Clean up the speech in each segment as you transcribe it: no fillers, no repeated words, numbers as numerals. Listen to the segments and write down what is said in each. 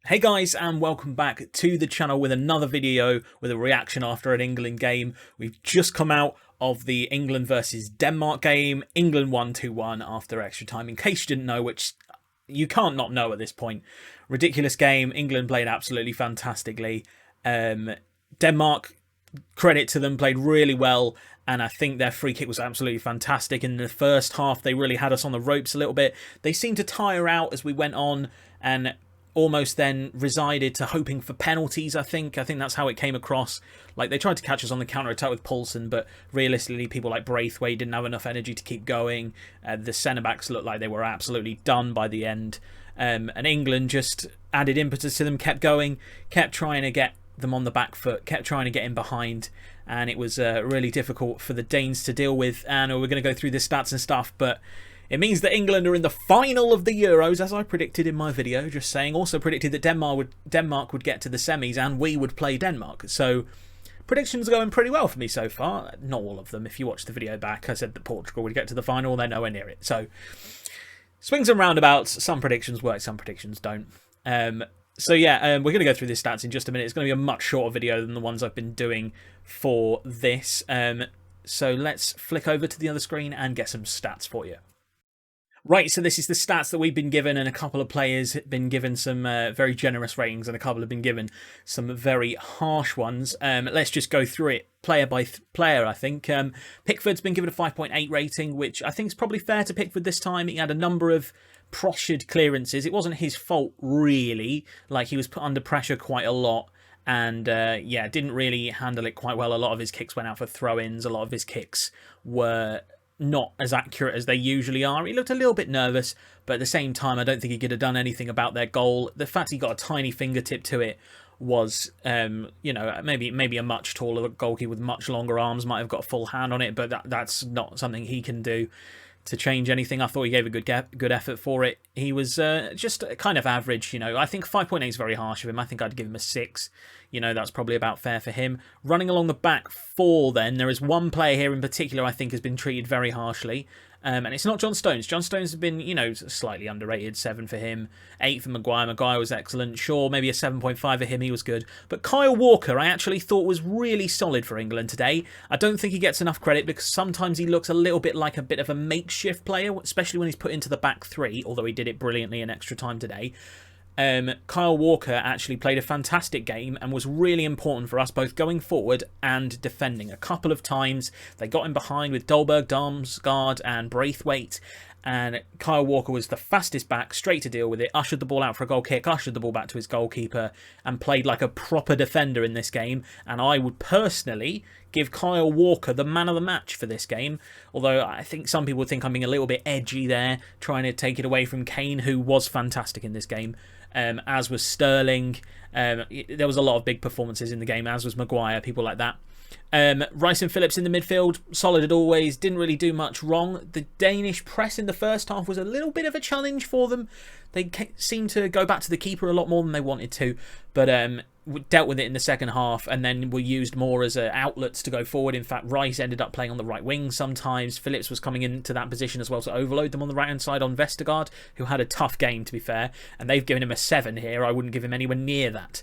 Hey guys, and welcome back to the channel with another video with a reaction after an England game. We've just come out of the England versus Denmark game. England won 2-1 after extra time, in case you didn't know, which you can't not know at this point. Ridiculous game. England played absolutely fantastically. Denmark, credit to them, played really well, and I think their free kick was absolutely fantastic. In the first half, they really had us on the ropes a little bit. They seemed to tire out as we went on, and almost then resided to hoping for penalties. I think that's how it came across. Like, they tried to catch us on the counter-attack with Poulsen, but realistically people like Braithwaite didn't have enough energy to keep going. The centre-backs looked like they were absolutely done by the end, and England just added impetus to them, kept going, kept trying to get them on the back foot, kept trying to get in behind, and it was really difficult for the Danes to deal with. And we're going to go through the stats and stuff, but it means that England are in the final of the Euros, as I predicted in my video. Just saying. Also predicted that Denmark would get to the semis and we would play Denmark. So predictions are going pretty well for me so far. Not all of them. If you watch the video back, I said that Portugal would get to the final. They're nowhere near it. So swings and roundabouts. Some predictions work, some predictions don't. So yeah, we're going to go through these stats in just a minute. It's going to be a much shorter video than the ones I've been doing for this. So let's flick over to the other screen and get some stats for you. Right, so this is the stats that we've been given, and a couple of players have been given some very generous ratings, and a couple have been given some very harsh ones. Let's just go through it player by player, I think. Pickford's been given a 5.8 rating, which I think is probably fair to Pickford this time. He had a number of pressured clearances. It wasn't his fault, really. Like, he was put under pressure quite a lot, and yeah, didn't really handle it quite well. A lot of his kicks went out for throw-ins. A lot of his kicks were not as accurate as they usually are. He looked a little bit nervous, but at the same time, I don't think he could have done anything about their goal. The fact he got a tiny fingertip to it was, you know, maybe a much taller goalkeeper with much longer arms might have got a full hand on it, but that's not something he can do to change anything. I thought he gave a good effort for it. He was just kind of average, you know. I think 5.8 is very harsh of him. I think I'd give him a 6. You know, that's probably about fair for him. Running along the back four then, there is one player here in particular I think has been treated very harshly. And it's not John Stones. John Stones has been, you know, slightly underrated. 7 for him. 8 for Maguire. Maguire was excellent. Sure, maybe a 7.5 for him. He was good. But Kyle Walker, I actually thought was really solid for England today. I don't think he gets enough credit because sometimes he looks a little bit like a bit of a makeshift player, especially when he's put into the back three, although he did it brilliantly in extra time today. Kyle Walker actually played a fantastic game and was really important for us, both going forward and defending. A couple of times they got in behind with Dolberg, Damsgaard and Braithwaite, and Kyle Walker was the fastest back, straight to deal with it, ushered the ball out for a goal kick, ushered the ball back to his goalkeeper, and played like a proper defender in this game. And I would personally give Kyle Walker the man of the match for this game, although I think some people think I'm being a little bit edgy there, trying to take it away from Kane, who was fantastic in this game. As was Sterling. There was a lot of big performances in the game, as was Maguire, people like that. Rice and Phillips in the midfield, solid as always, didn't really do much wrong. The Danish press in the first half was a little bit of a challenge for them. They seemed to go back to the keeper a lot more than they wanted to, but dealt with it in the second half, and then were used more as outlets to go forward. In fact, Rice ended up playing on the right wing sometimes. Phillips was coming into that position as well to overload them on the right hand side on Vestergaard, who had a tough game, to be fair, and they've given him a 7 here. I wouldn't give him anywhere near that.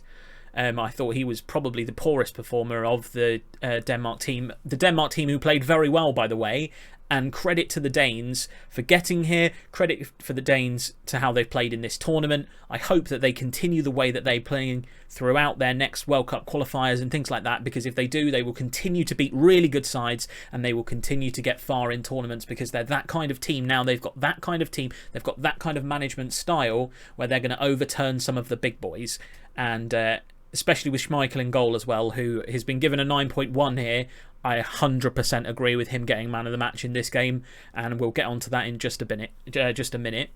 I thought he was probably the poorest performer of the Denmark team. The Denmark team, who played very well, by the way, and credit to the Danes for getting here. Credit for the Danes to how they've played in this tournament. I hope that they continue the way that they're playing throughout their next World Cup qualifiers and things like that, because if they do, they will continue to beat really good sides and they will continue to get far in tournaments, because they're that kind of team now. They've got that kind of team. They've got that kind of management style where they're going to overturn some of the big boys. And especially with Schmeichel in goal as well, who has been given a 9.1 here. I 100% agree with him getting man of the match in this game, and we'll get onto that in just a minute.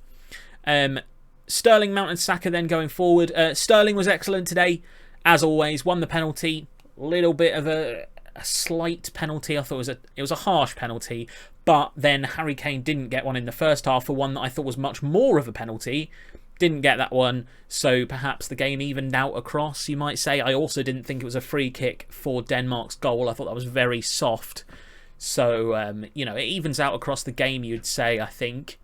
Sterling, Mount and Saka then going forward. Sterling was excellent today, as always. Won the penalty. Little bit of a slight penalty. I thought it was a harsh penalty, but then Harry Kane didn't get one in the first half for one that I thought was much more of a penalty. Didn't get that one, so perhaps the game evened out across, you might say. I also didn't think it was a free kick for Denmark's goal. I thought that was very soft. So, you know, it evens out across the game, you'd say, I think.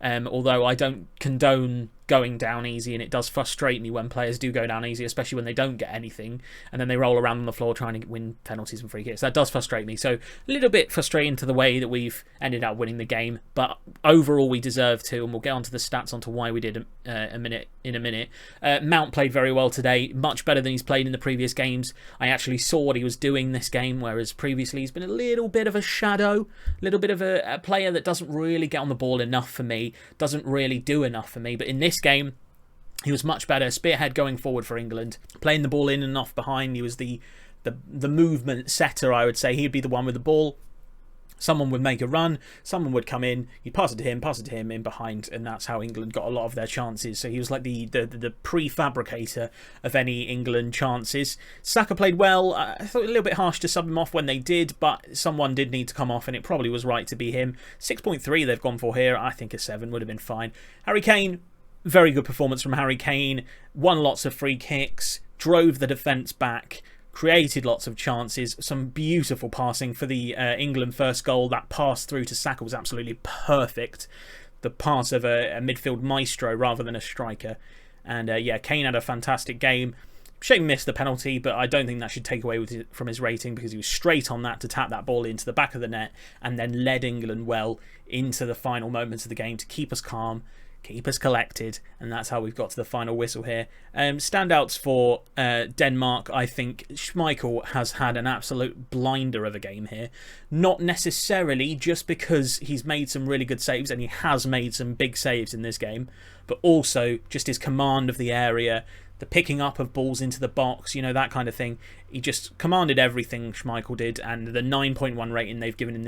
Although I don't condone going down easy, and it does frustrate me when players do go down easy, especially when they don't get anything and then they roll around on the floor trying to win penalties and free kicks. That does frustrate me. So a little bit frustrating to the way that we've ended up winning the game, but overall we deserve to, and we'll get onto the stats onto why we did in a minute. Mount played very well today, much better than he's played in the previous games. I actually saw what he was doing this game, whereas previously he's been a little bit of a shadow, a little bit of a player that doesn't really get on the ball enough for me, doesn't really do enough for me. But in this game, he was much better. Spearhead going forward for England, playing the ball in and off behind. He was the movement setter, I would say. He'd be the one with the ball. Someone would make a run, someone would come in, you'd pass it to him in behind, and that's how England got a lot of their chances. So he was like the prefabricator of any England chances. Saka played well. I thought a little bit harsh to sub him off when they did, but someone did need to come off, and it probably was right to be him. 6.3 they've gone for here. I think a 7 would have been fine. Harry Kane, very good performance from Harry Kane. Won lots of free kicks, drove the defence back, created lots of chances, some beautiful passing for the England first goal. That pass through to Saka was absolutely perfect. The pass of a midfield maestro rather than a striker. And yeah, Kane had a fantastic game. Shame missed the penalty, but I don't think that should take away from his rating, because he was straight on that to tap that ball into the back of the net and then led England well into the final moments of the game to keep us calm, keep us collected, and that's how we've got to the final whistle here. Standouts for Denmark, I think Schmeichel has had an absolute blinder of a game here. Not necessarily just because he's made some really good saves, and he has made some big saves in this game, but also just his command of the area, the picking up of balls into the box, you know, that kind of thing. He just commanded everything, Schmeichel did, and the 9.1 rating they've given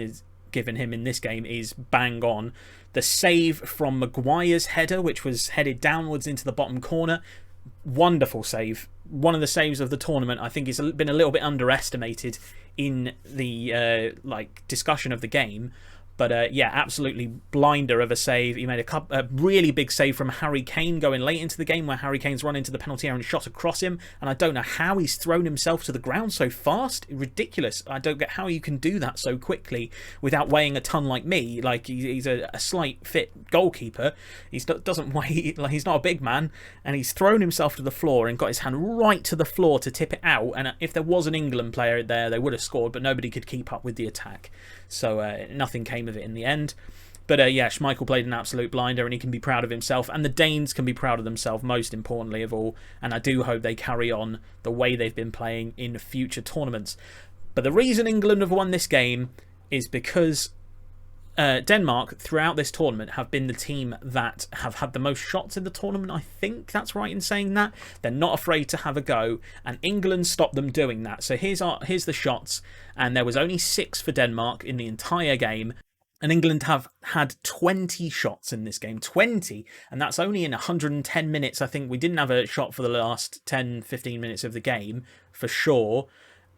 him in this game is bang on. The save from Maguire's header, which was headed downwards into the bottom corner, wonderful save. One of the saves of the tournament. I think it's been a little bit underestimated in the discussion of the game. But yeah, absolutely blinder of a save. He made a really big save from Harry Kane going late into the game, where Harry Kane's run into the penalty area and shot across him. And I don't know how he's thrown himself to the ground so fast. Ridiculous. I don't get how you can do that so quickly without weighing a ton like me. Like, he's a slight fit goalkeeper. He doesn't weigh, like, he's not a big man. And he's thrown himself to the floor and got his hand right to the floor to tip it out. And if there was an England player there, they would have scored, but nobody could keep up with the attack. So nothing came of it in the end. But yeah, Schmeichel played an absolute blinder, and he can be proud of himself, and the Danes can be proud of themselves, most importantly of all. And I do hope they carry on the way they've been playing in future tournaments. But the reason England have won this game is because Denmark throughout this tournament have been the team that have had the most shots in the tournament. I think that's right in saying that. They're not afraid to have a go, and England stopped them doing that. So here's the shots, and there was only 6 for Denmark in the entire game, and England have had 20 shots in this game. 20, and that's only in 110 minutes. I think we didn't have a shot for the last 10-15 minutes of the game for sure.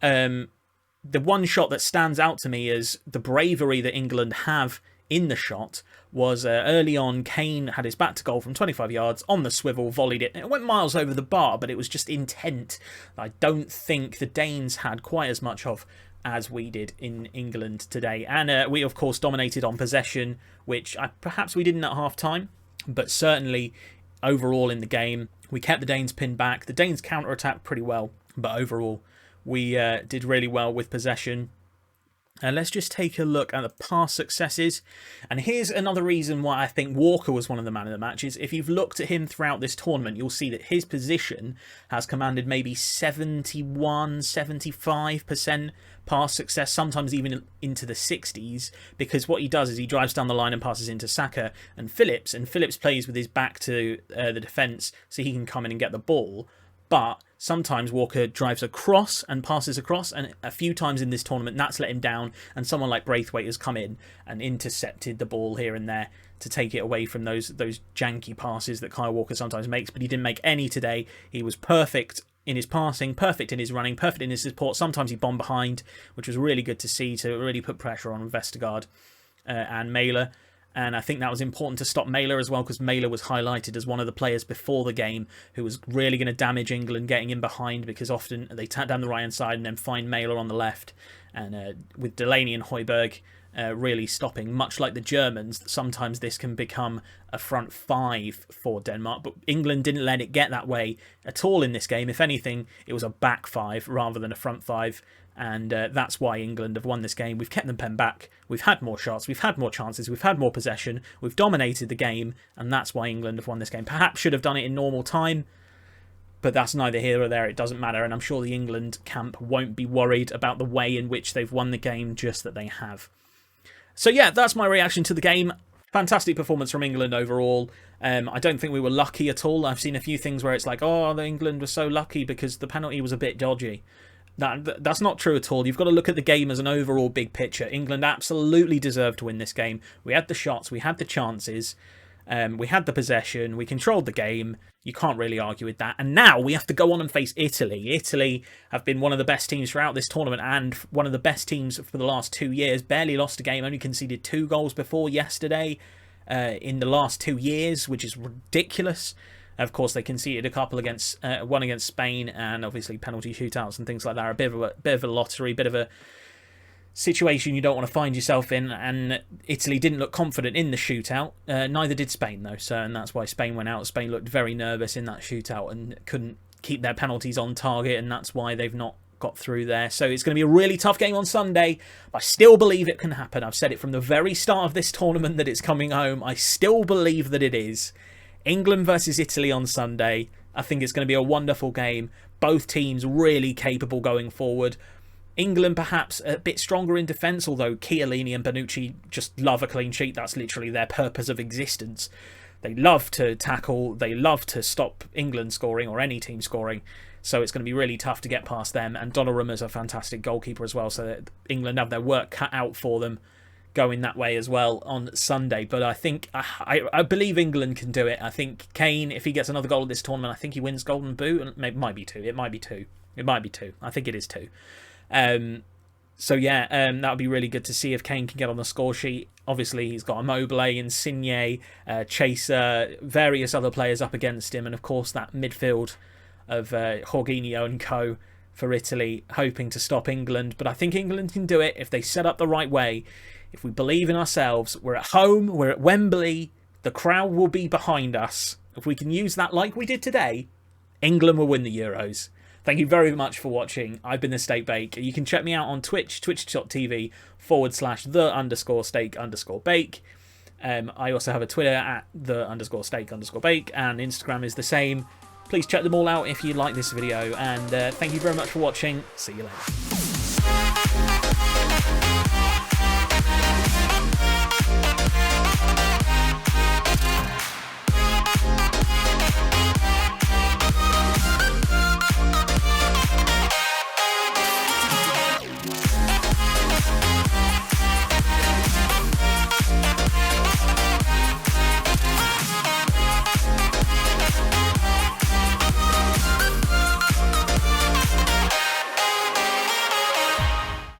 The one shot that stands out to me is the bravery that England have in the shot was early on. Kane had his back to goal from 25 yards on the swivel, volleyed it. It went miles over the bar, but it was just intent I don't think the Danes had quite as much of as we did in England today. And we, of course, dominated on possession, which perhaps we didn't at half-time, but certainly overall in the game, we kept the Danes pinned back. The Danes counter-attacked pretty well, but overall, we did really well with possession. Let's just take a look at the past successes. And here's another reason why I think Walker was one of the man of the matches. If you've looked at him throughout this tournament, you'll see that his position has commanded maybe 71-75% pass success, sometimes even into the 60s, because what he does is he drives down the line and passes into Saka and Phillips plays with his back to the defence so he can come in and get the ball. But sometimes Walker drives across and passes across, and a few times in this tournament that's let him down, and someone like Braithwaite has come in and intercepted the ball here and there to take it away from those janky passes that Kyle Walker sometimes makes. But he didn't make any today. He was perfect in his passing, perfect in his running, perfect in his support. Sometimes he bombed behind, which was really good to see, to really put pressure on Vestergaard and Mæhle. And I think that was important to stop Mæhle as well, because Mæhle was highlighted as one of the players before the game who was really going to damage England, getting in behind, because often they tap down the right-hand side and then find Mæhle on the left. And with Delaney and Højbjerg really stopping. Much like the Germans, sometimes this can become a front five for Denmark, but England didn't let it get that way at all in this game. If anything, it was a back five rather than a front five, and that's why England have won this game. We've kept them pen back, we've had more shots, we've had more chances, we've had more possession, we've dominated the game, and that's why England have won this game. Perhaps should have done it in normal time, but that's neither here or there. It doesn't matter, and I'm sure the England camp won't be worried about the way in which they've won the game, just that they have. So yeah, that's my reaction to the game. Fantastic performance from England overall. I don't think we were lucky at all. I've seen a few things where it's like, oh, the England was so lucky because the penalty was a bit dodgy. That's not true at all. You've got to look at the game as an overall big picture. England absolutely deserved to win this game. We had the shots, we had the chances, we had the possession, we controlled the game. You can't really argue with that. And now we have to go on and face Italy. Italy have been one of the best teams throughout this tournament and one of the best teams for the last 2 years. Barely lost a game, only conceded 2 goals before yesterday in the last 2 years, which is ridiculous. Of course, they conceded a couple against one against Spain, and obviously penalty shootouts and things like that are a bit of a lottery, bit of a situation you don't want to find yourself in. And Italy didn't look confident in the shootout. Neither did Spain, though. So, and that's why Spain went out. Spain looked very nervous in that shootout and couldn't keep their penalties on target, and that's why they've not got through there. So it's going to be a really tough game on Sunday, but I still believe it can happen. I've said it from the very start of this tournament that it's coming home. I still believe that it is. England versus Italy on Sunday. I think it's going to be a wonderful game. Both teams really capable going forward. England perhaps a bit stronger in defence, although Chiellini and Bonucci just love a clean sheet. That's literally their purpose of existence. They love to tackle. They love to stop England scoring or any team scoring. So it's going to be really tough to get past them. And Donnarumma's a fantastic goalkeeper as well. So England have their work cut out for them going that way as well on Sunday. But I think I believe England can do it. I think Kane, if he gets another goal at this tournament, I think he wins Golden Boot. And it might be 2. It might be 2. It might be 2. I think it is 2. So yeah, that would be really good to see if Kane can get on the score sheet. Obviously, he's got Immobile, Insigne, Chaser, various other players up against him, and of course that midfield of Jorginho and co for Italy, hoping to stop England. But I think England can do it if they set up the right way. If we believe in ourselves, we're at home, we're at Wembley, the crowd will be behind us. If we can use that like we did today, England will win the Euros. Thank you very much for watching. I've been the Steak Bake. You can check me out on Twitch, twitch.tv/the_steak_bake. I also have a Twitter at the_steak_bake, and Instagram is the same. Please check them all out if you like this video, and thank you very much for watching. See you later.